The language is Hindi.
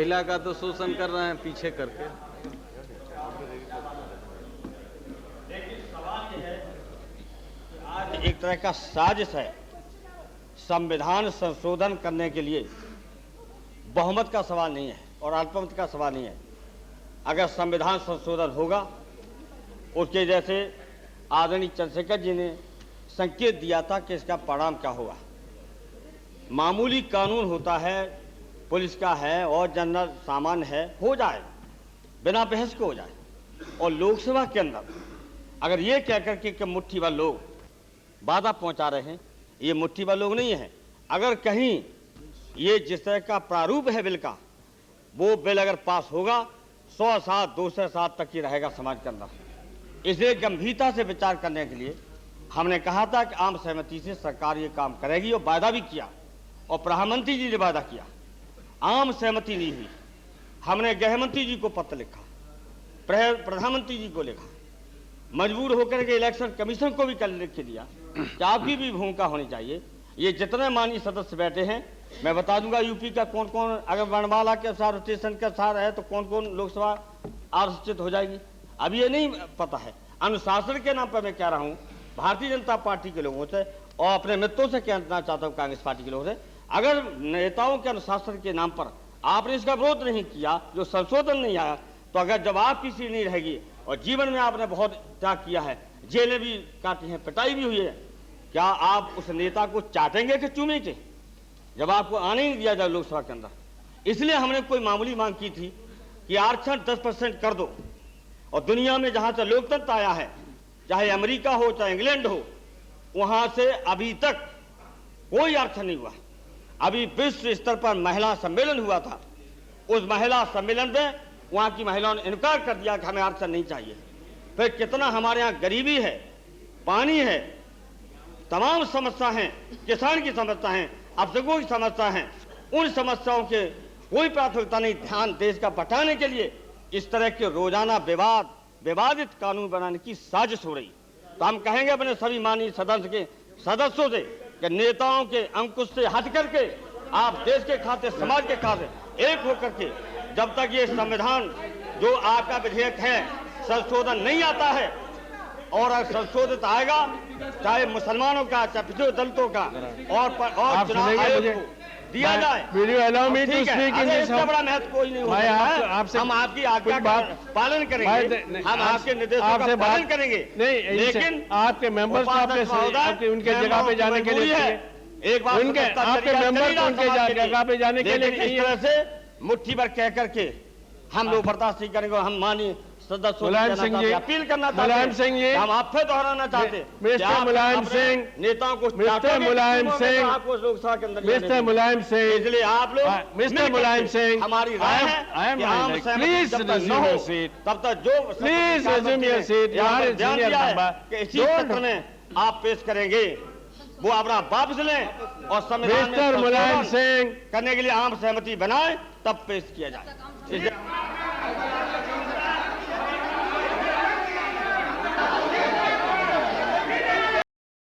महिला का तो शोषण कर रहे हैं पीछे करके। आज एक तरह का साजिश है संविधान संशोधन करने के लिए। बहुमत का सवाल नहीं है और अल्पमत का सवाल नहीं है। अगर संविधान संशोधन होगा, उसके जैसे आदरणीय चंद्रशेखर जी ने संकेत दिया था कि इसका परिणाम क्या होगा। मामूली कानून होता है, पुलिस का है और जनरल सामान्य है, हो जाए, बिना बहस के हो जाए। और लोकसभा के अंदर अगर ये कहकर के मुट्ठी भर लोग बाधा पहुंचा रहे हैं, ये मुट्ठी भर लोग नहीं है। अगर कहीं ये जिस तरह का प्रारूप है बिल का, वो बिल अगर पास होगा 100 साल 200 साल तक ही रहेगा समाज के अंदर। इसलिए गंभीरता से विचार करने के लिए हमने कहा था कि आम सहमति से सरकार ये काम करेगी और वायदा भी किया और प्रधानमंत्री जी ने वायदा किया। आम सहमति नहीं हुई। हमने गृह मंत्री जी को पत्र लिखा, प्रधानमंत्री जी को लिखा, मजबूर होकर के इलेक्शन कमीशन को भी कल लिख के दिया कि आपकी भी भूमिका होनी चाहिए। ये जितने माननीय सदस्य बैठे हैं, मैं बता दूंगा यूपी का कौन कौन, अगर वर्णमाला के अनुसार रोटेशन के अनुसार है तो कौन कौन लोकसभा आरक्षित हो जाएगी, अभी ये नहीं पता है। अनुशासन के नाम पर मैं कह रहा हूँ भारतीय जनता पार्टी के लोगों से और अपने मित्रों से कहना चाहता हूँ कांग्रेस पार्टी के लोगों से, अगर नेताओं के अनुशासन के नाम पर आपने इसका विरोध नहीं किया, जो संशोधन नहीं आया, तो अगर जवाब की सीट नहीं रहेगी और जीवन में आपने बहुत त्याग किया है, जेलें भी काटी हैं, पिटाई भी हुई है, क्या आप उस नेता को चाटेंगे कि चूमेंगे जब आपको आने नहीं दिया जाए लोकसभा के अंदर। इसलिए हमने कोई मामूली मांग की थी कि आरक्षण 10% कर दो। और दुनिया में जहां से लोकतंत्र आया है, चाहे अमेरिका हो चाहे इंग्लैंड हो, वहां से अभी तक कोई आरक्षण नहीं हुआ। अभी विश्व स्तर पर महिला सम्मेलन हुआ था, उस महिला सम्मेलन में वहां की महिलाओं ने इनकार कर दिया कि हमें आरक्षण नहीं चाहिए। फिर कितना हमारे यहाँ गरीबी है, पानी है, तमाम समस्या हैं, किसान की समस्या है, अफसरों की समस्या है, उन समस्याओं के कोई प्राथमिकता नहीं। ध्यान देश का बटाने के लिए इस तरह के रोजाना विवादित कानून बनाने की साजिश हो रही। तो हम कहेंगे अपने सभी माननीय सदन के सदस्यों से कि नेताओं के अंकुश से हट करके आप देश के खातिर, समाज के खातिर एक होकर के, जब तक ये संविधान जो आपका विधेयक है संशोधन नहीं आता है, और अगर संशोधित आएगा चाहे मुसलमानों का चाहे पिछड़े दलितों का और चुनाव आयोग को दिया जाए, इससे बड़ा महत्व कोई नहीं होगा। हम आपकी आज्ञा का पालन करेंगे, हम आपके निर्देशों का पालन करेंगे, लेकिन आपके मेंबर्स को उनके जगह पे जाने के लिए एक बार आपके मेंबर को उनके जगह पे जाने के लिए इस तरह से मुट्ठी भर कह करके हम लोग बर्दाश्त नहीं करेंगे। हम माननीय सदस्यों से अपील करना चाहते हैं, हम आप फिर दोहराना चाहते हैं, मिस्टर मुलायम सिंह, नेताओं को, मिस्टर मुलायम सिंह, लोकसभा के अंदर, मिस्टर मुलायम सिंह, इसलिए आप लोग, मिस्टर मुलायम सिंह, हमारी राय है कि आम सहमति जब तक न हो तब तक जो प्लीज रिज्यूम योर सीट, ध्यान दिया है कि इसी सत्र में आप पेश करेंगे, वो अपना वापस लें और संविधान मिस्टर मुलायम सिंह करने के लिए आम सहमति बनाए, तब पेश किया जाए।